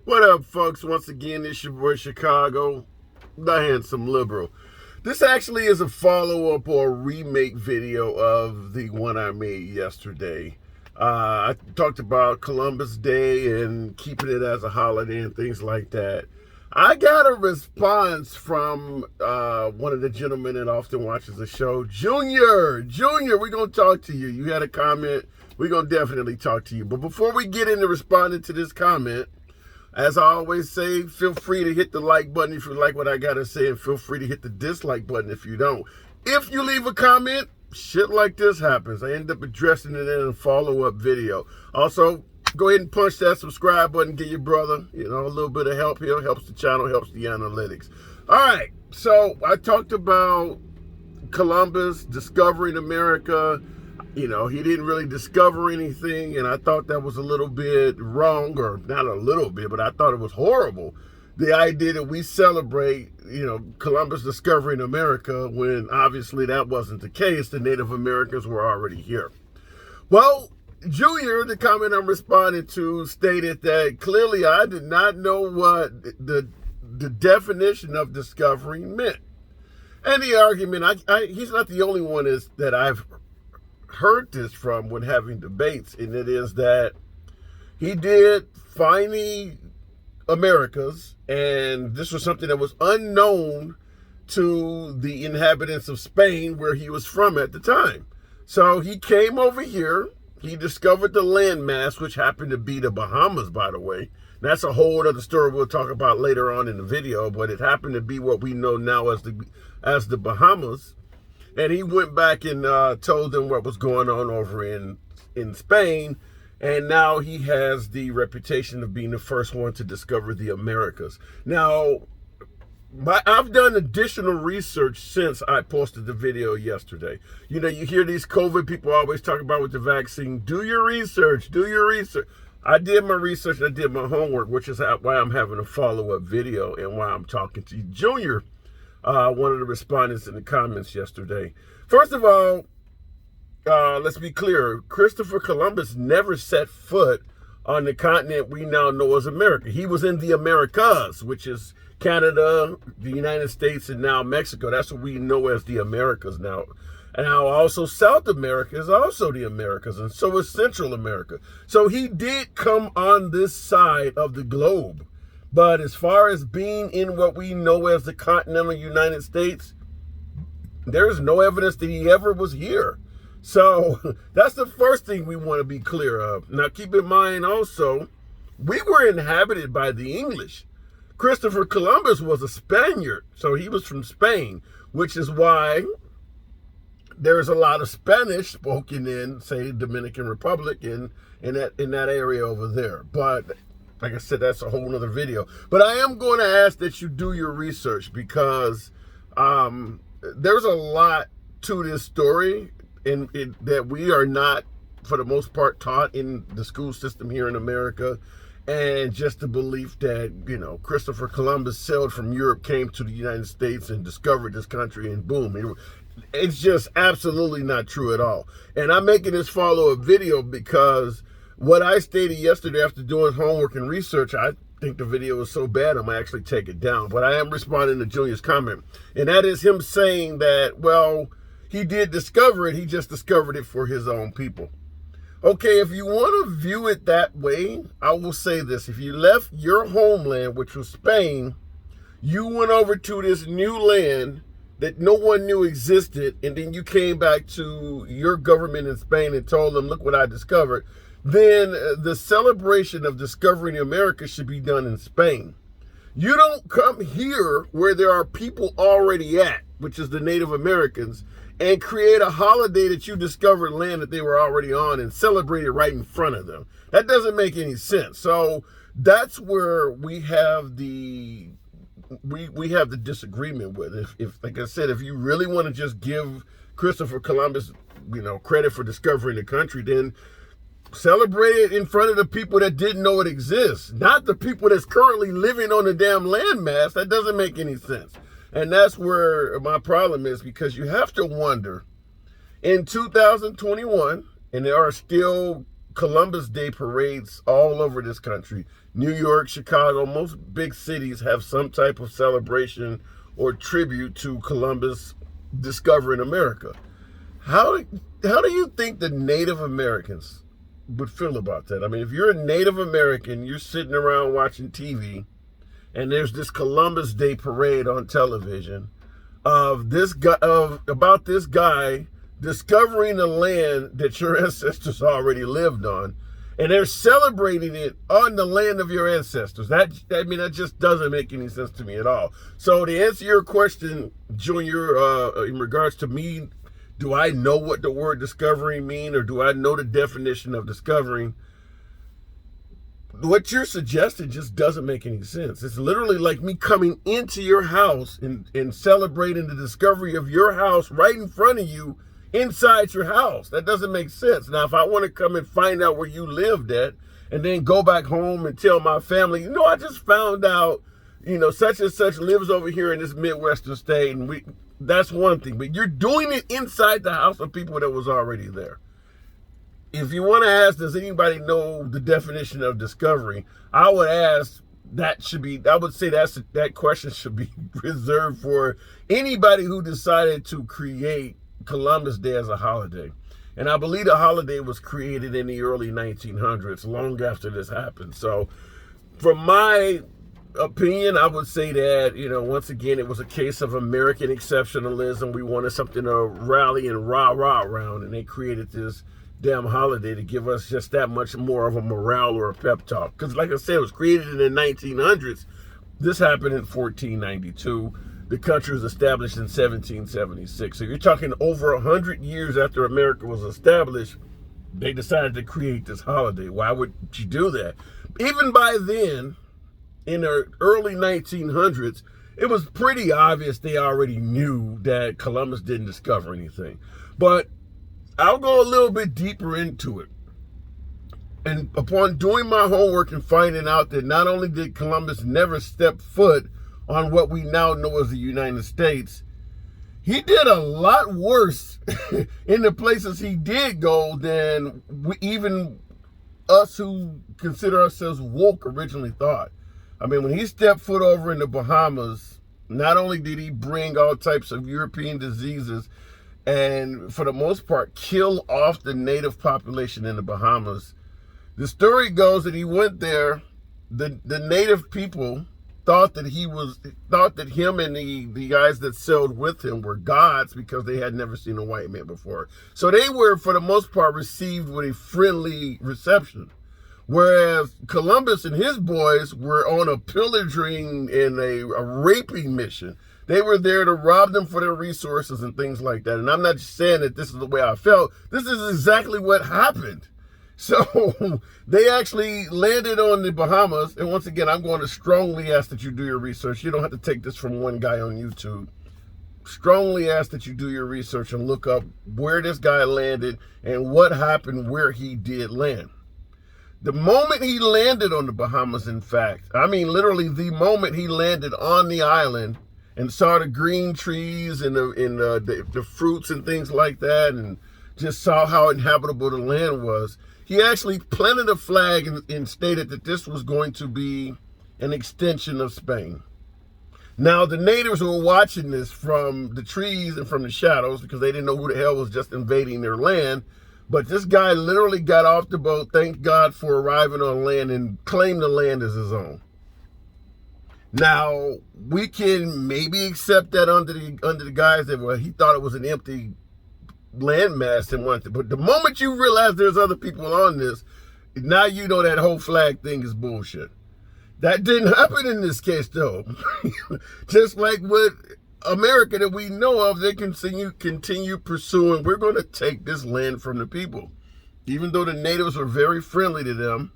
What up, folks? Once again, it's your boy Chicago, the handsome liberal. This actually is a follow-up or remake video of the one I made yesterday. I talked about Columbus Day and keeping it as a holiday and things like that. I got a response from one of the gentlemen that often watches the show, Junior, we're going to talk to you. You had a comment. We're going to definitely talk to you. But before we get into responding to this comment, as I always say, feel free to hit the like button if you like what I got to say, and feel free to hit the dislike button if you don't. If you leave a comment, shit like this happens. I end up addressing it in a follow-up video. Also, go ahead and punch that subscribe button, give your brother, a little bit of help here. Helps the channel, helps the analytics. All right, so I talked about Columbus discovering America. He didn't really discover anything, and I thought that was a little bit wrong, or not a little bit, but I thought it was horrible. The idea that we celebrate, Columbus discovering America when obviously that wasn't the case. The Native Americans were already here. Well, Junior, the comment I'm responding to, stated that clearly I did not know what the definition of discovering meant. And the argument, he's not the only one that I've heard this from when having debates, and it is that he did find the Americas, and this was something that was unknown to the inhabitants of Spain, where he was from at the time. So he came over here, he discovered the landmass, which happened to be the Bahamas, by the way. That's a whole other story we'll talk about later on in the video, but it happened to be what we know now as the Bahamas. And he went back and told them what was going on over in Spain. And now he has the reputation of being the first one to discover the Americas. Now, I've done additional research since I posted the video yesterday. You hear these COVID people always talk about with the vaccine, do your research, do your research. I did my research, I did my homework, which is why I'm having a follow-up video and why I'm talking to you. Junior, one of the respondents in the comments yesterday. First of all, let's be clear. Christopher Columbus never set foot on the continent we now know as America. He was in the Americas, which is Canada, the United States, and now Mexico. That's what we know as the Americas now. And now also South America is also the Americas, and so is Central America. So he did come on this side of the globe. But as far as being in what we know as the continental United States, there is no evidence that he ever was here. So that's the first thing we want to be clear of. Now, keep in mind also, we were inhabited by the English. Christopher Columbus was a Spaniard, so he was from Spain, which is why there's a lot of Spanish spoken in, say, Dominican Republic in that area over there. But like I said, that's a whole nother video. But I am going to ask that you do your research, because there's a lot to this story that we are not, for the most part, taught in the school system here in America. And just the belief that, Christopher Columbus sailed from Europe, came to the United States and discovered this country, and boom. It's just absolutely not true at all. And I'm making this follow-up video because what I stated yesterday after doing homework and research, I think the video was so bad I'm going to actually take it down. But I am responding to Junior's comment. And that is him saying that, well, he did discover it. He just discovered it for his own people. Okay, if you want to view it that way, I will say this. If you left your homeland, which was Spain, you went over to this new land that no one knew existed, and then you came back to your government in Spain and told them, look what I discovered, then the celebration of discovering America should be done in Spain. You don't come here where there are people already at, which is the Native Americans, and create a holiday that you discovered land that they were already on and celebrate it right in front of them. That doesn't make any sense. So that's where we have the disagreement with. If like I said, if you really want to just give Christopher Columbus, credit for discovering the country, then celebrate it in front of the people that didn't know it exists, not the people that's currently living on the damn landmass. That doesn't make any sense. And that's where my problem is, because you have to wonder, in 2021, and there are still Columbus Day parades all over this country. New York, Chicago, most big cities have some type of celebration or tribute to Columbus discovering America. How do you think the Native Americans would feel about that? I mean, if you're a Native American, you're sitting around watching TV, and there's this Columbus Day parade on television of this guy, about this guy discovering the land that your ancestors already lived on, and they're celebrating it on the land of your ancestors. That just doesn't make any sense to me at all. So to answer your question, Junior, in regards to me, do I know what the word discovering mean, or do I know the definition of discovering? What you're suggesting just doesn't make any sense. It's literally like me coming into your house and celebrating the discovery of your house right in front of you, inside your house. That doesn't make sense. Now, if I want to come and find out where you lived at, and then go back home and tell my family, I just found out, such and such lives over here in this Midwestern state, and that's one thing. But you're doing it inside the house of people that was already there. If you want to ask, does anybody know the definition of discovery? I would ask, I would say that question should be reserved for anybody who decided to create Columbus Day as a holiday. And I believe the holiday was created in the early 1900s, long after this happened. So from my opinion, I would say that, once again, it was a case of American exceptionalism. We wanted something to rally and rah-rah around, and they created this damn holiday to give us just that much more of a morale or a pep talk. Because like I said, it was created in the 1900s. This happened in 1492. The country was established in 1776. So you're talking over 100 years after America was established, they decided to create this holiday. Why would you do that? Even by then, in the early 1900s, it was pretty obvious they already knew that Columbus didn't discover anything. But I'll go a little bit deeper into it. And upon doing my homework and finding out that not only did Columbus never step foot on what we now know as the United States, he did a lot worse in the places he did go than even us who consider ourselves woke originally thought. I mean, when he stepped foot over in the Bahamas, not only did he bring all types of European diseases and, for the most part, kill off the native population in the Bahamas, the story goes that he went there, the native people thought that him and the guys that sailed with him were gods because they had never seen a white man before. So they were, for the most part, received with a friendly reception. Whereas Columbus and his boys were on a pillaging and a raping mission. They were there to rob them for their resources and things like that. And I'm not just saying that this is the way I felt. This is exactly what happened. So they actually landed on the Bahamas. And once again, I'm going to strongly ask that you do your research. You don't have to take this from one guy on YouTube. Strongly ask that you do your research and look up where this guy landed and what happened where he did land. The moment he landed on the Bahamas, in fact, I mean literally the moment he landed on the island and saw the green trees and the fruits and things like that, and just saw how inhabitable the land was, he actually planted a flag and stated that this was going to be an extension of Spain. Now, the natives were watching this from the trees and from the shadows because they didn't know who the hell was just invading their land. But this guy literally got off the boat, thanked God for arriving on land, and claimed the land as his own. Now, we can maybe accept that under the guise that, well, he thought it was an empty landmass and wanted to. But the moment you realize there's other people on this, now you know that whole flag thing is bullshit. That didn't happen in this case, though. Just like with America that we know of, they continue pursuing, we're going to take this land from the people. Even though the natives were very friendly to them.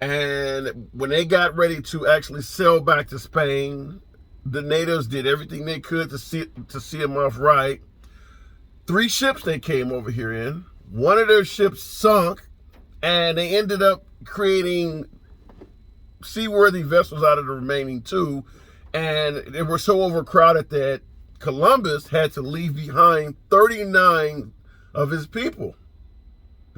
And when they got ready to actually sail back to Spain, the natives did everything they could to see them off right. 3 ships they came over here in. One of their ships sunk, and they ended up creating seaworthy vessels out of the remaining 2. And they were so overcrowded that Columbus had to leave behind 39 of his people.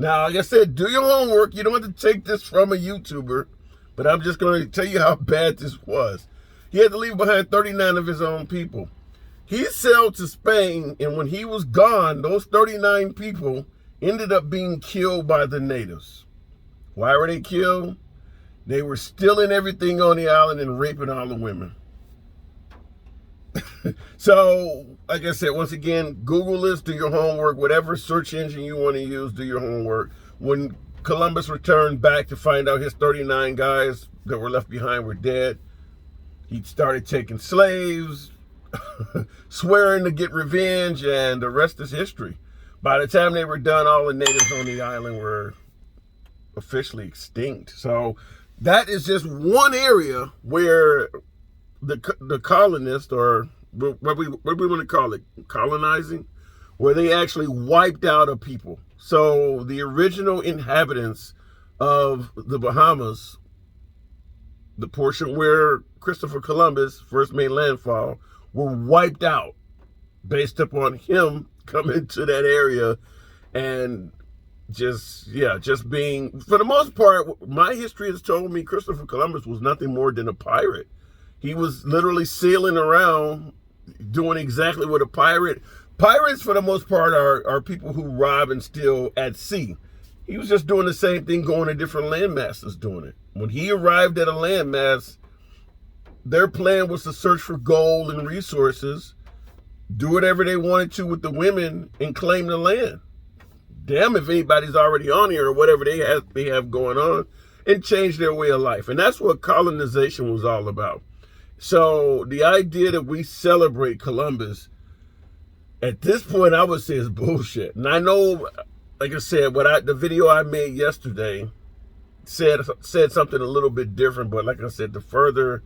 Now, like I said, do your homework. You don't have to take this from a YouTuber, but I'm just going to tell you how bad this was. He had to leave behind 39 of his own people. He sailed to Spain, and when he was gone, those 39 people ended up being killed by the natives. Why were they killed? They were stealing everything on the island and raping all the women. So, like I said, once again, Google this, do your homework. Whatever search engine you want to use, do your homework. When Columbus returned back to find out his 39 guys that were left behind were dead, he started taking slaves, swearing to get revenge, and the rest is history. By the time they were done, all the natives on the island were officially extinct. So that is just one area where the colonists, or what we want to call it, colonizing, where they actually wiped out a people. So the original inhabitants of the Bahamas, the portion where Christopher Columbus first made landfall, were wiped out based upon him coming to that area and just being, for the most part, my history has told me Christopher Columbus was nothing more than a pirate. He was literally sailing around doing exactly what a pirates for the most part are people who rob and steal at sea. He was just doing the same thing, going to different landmasses doing it. When he arrived at a landmass, their plan was to search for gold and resources, do whatever they wanted to with the women, and claim the land. Damn if anybody's already on here or whatever they have going on, and change their way of life. And that's what colonization was all about. So the idea that we celebrate Columbus, at this point, I would say is bullshit. And I know, like I said, the video I made yesterday said something a little bit different, but like I said, the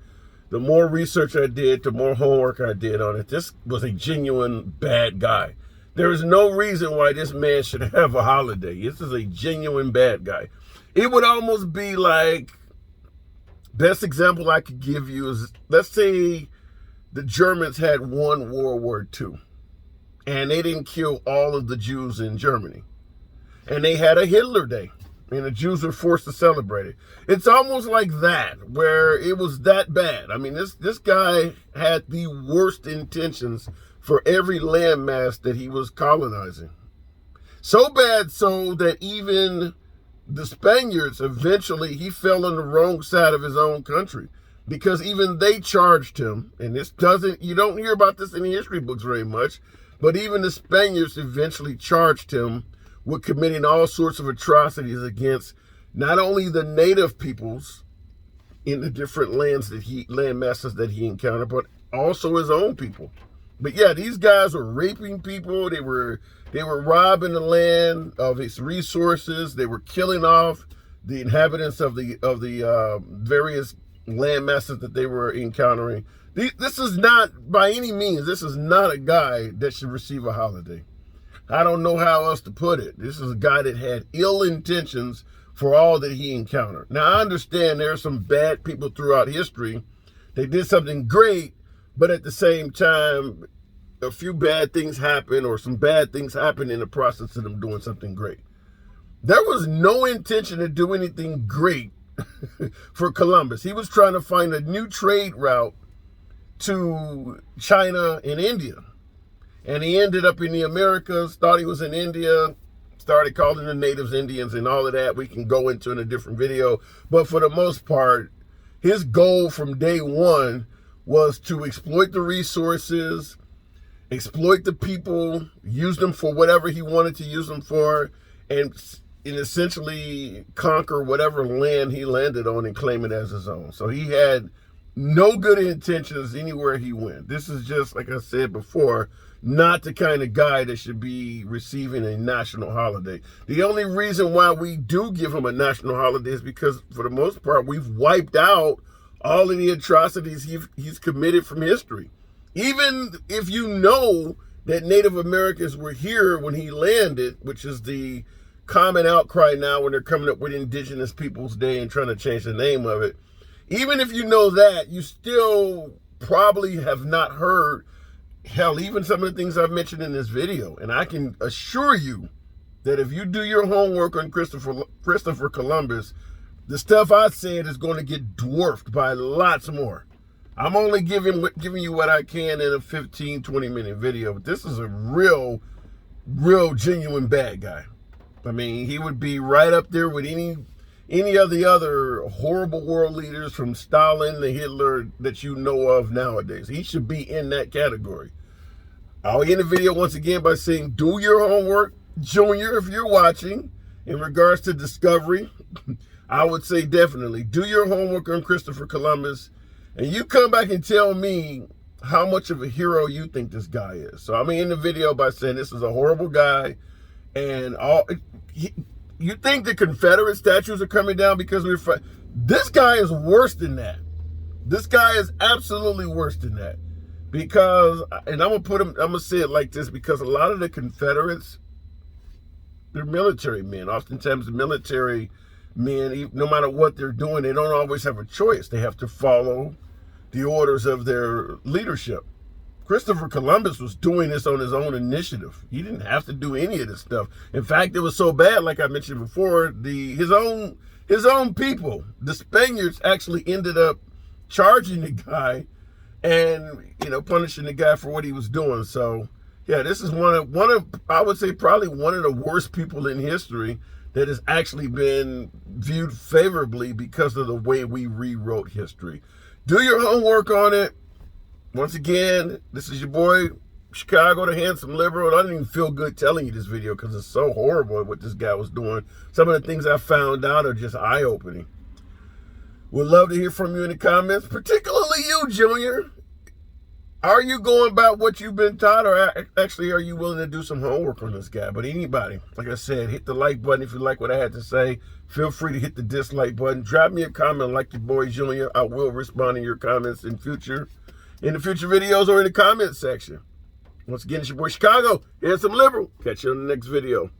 more research I did, the more homework I did on it. This was a genuine bad guy. There is no reason why this man should have a holiday. This is a genuine bad guy. It would almost be like, best example I could give you is, let's say the Germans had won World War II and they didn't kill all of the Jews in Germany. And they had a Hitler Day and the Jews were forced to celebrate it. It's almost like that, where it was that bad. I mean, this guy had the worst intentions for every landmass that he was colonizing. So bad so that even the Spaniards, eventually, he fell on the wrong side of his own country, because even they charged him, and you don't hear about this in the history books very much, but even the Spaniards eventually charged him with committing all sorts of atrocities against not only the native peoples in the different land masses that he encountered, but also his own people. But yeah, these guys were raping people. They were robbing the land of its resources. They were killing off the inhabitants of the various land masses that they were encountering. This is not, by any means, this is not a guy that should receive a holiday. I don't know how else to put it. This is a guy that had ill intentions for all that he encountered. Now, I understand there are some bad people throughout history. They did something great, but at the same time, a few bad things happen, or some bad things happen in the process of them doing something great. There was no intention to do anything great for Columbus. He was trying to find a new trade route to China and India. And he ended up in the Americas, thought he was in India, started calling the natives Indians and all of that. We can go into in a different video. But for the most part, his goal from day one was to exploit the resources, exploit the people, use them for whatever he wanted to use them for, and essentially conquer whatever land he landed on and claim it as his own. So he had no good intentions anywhere he went. This is just, like I said before, not the kind of guy that should be receiving a national holiday. The only reason why we do give him a national holiday is because, for the most part, we've wiped out all of the atrocities he's committed from history. Even if you know that Native Americans were here when he landed, which is the common outcry now when they're coming up with Indigenous Peoples Day and trying to change the name of it. Even if you know that, you still probably have not heard, hell, even some of the things I've mentioned in this video. And I can assure you that if you do your homework on Christopher Columbus, the stuff I said is going to get dwarfed by lots more. I'm only giving you what I can in a 15, 20-minute video, but this is a real genuine bad guy. I mean, he would be right up there with any of the other horrible world leaders from Stalin to Hitler that you know of nowadays. He should be in that category. I'll end the video once again by saying, do your homework, Junior, if you're watching. In regards to Discovery, I would say definitely do your homework on Christopher Columbus, and you come back and tell me how much of a hero you think this guy is. So I'm going to end the video by saying this is a horrible guy, and you think the Confederate statues are coming down because we're fighting? This guy is worse than that. This guy is absolutely worse than that. Because, and I'm gonna say it like this, because a lot of the Confederates, they're military men. Oftentimes the military men, no matter what they're doing, they don't always have a choice. They have to follow the orders of their leadership. Christopher Columbus was doing this on his own initiative. He didn't have to do any of this stuff. In fact, it was so bad, like I mentioned before, his own people, the Spaniards, actually ended up charging the guy and, you know, punishing the guy for what he was doing. So yeah, this is one of I would say probably one of the worst people in history that has actually been viewed favorably because of the way we rewrote history. Do your homework on it. Once again, this is your boy, Chicago, the handsome liberal. I didn't even feel good telling you this video because it's so horrible what this guy was doing. Some of the things I found out are just eye-opening. Would love to hear from you in the comments, particularly you, Junior. Are you going about what you've been taught, or actually are you willing to do some homework on this guy? But anybody, like I said, hit the like button if you like what I had to say. Feel free to hit the dislike button. Drop me a comment like your boy, Junior. I will respond to your comments in the future videos or in the comment section. Once again, it's your boy, Chicago, handsome liberal. Catch you on the next video.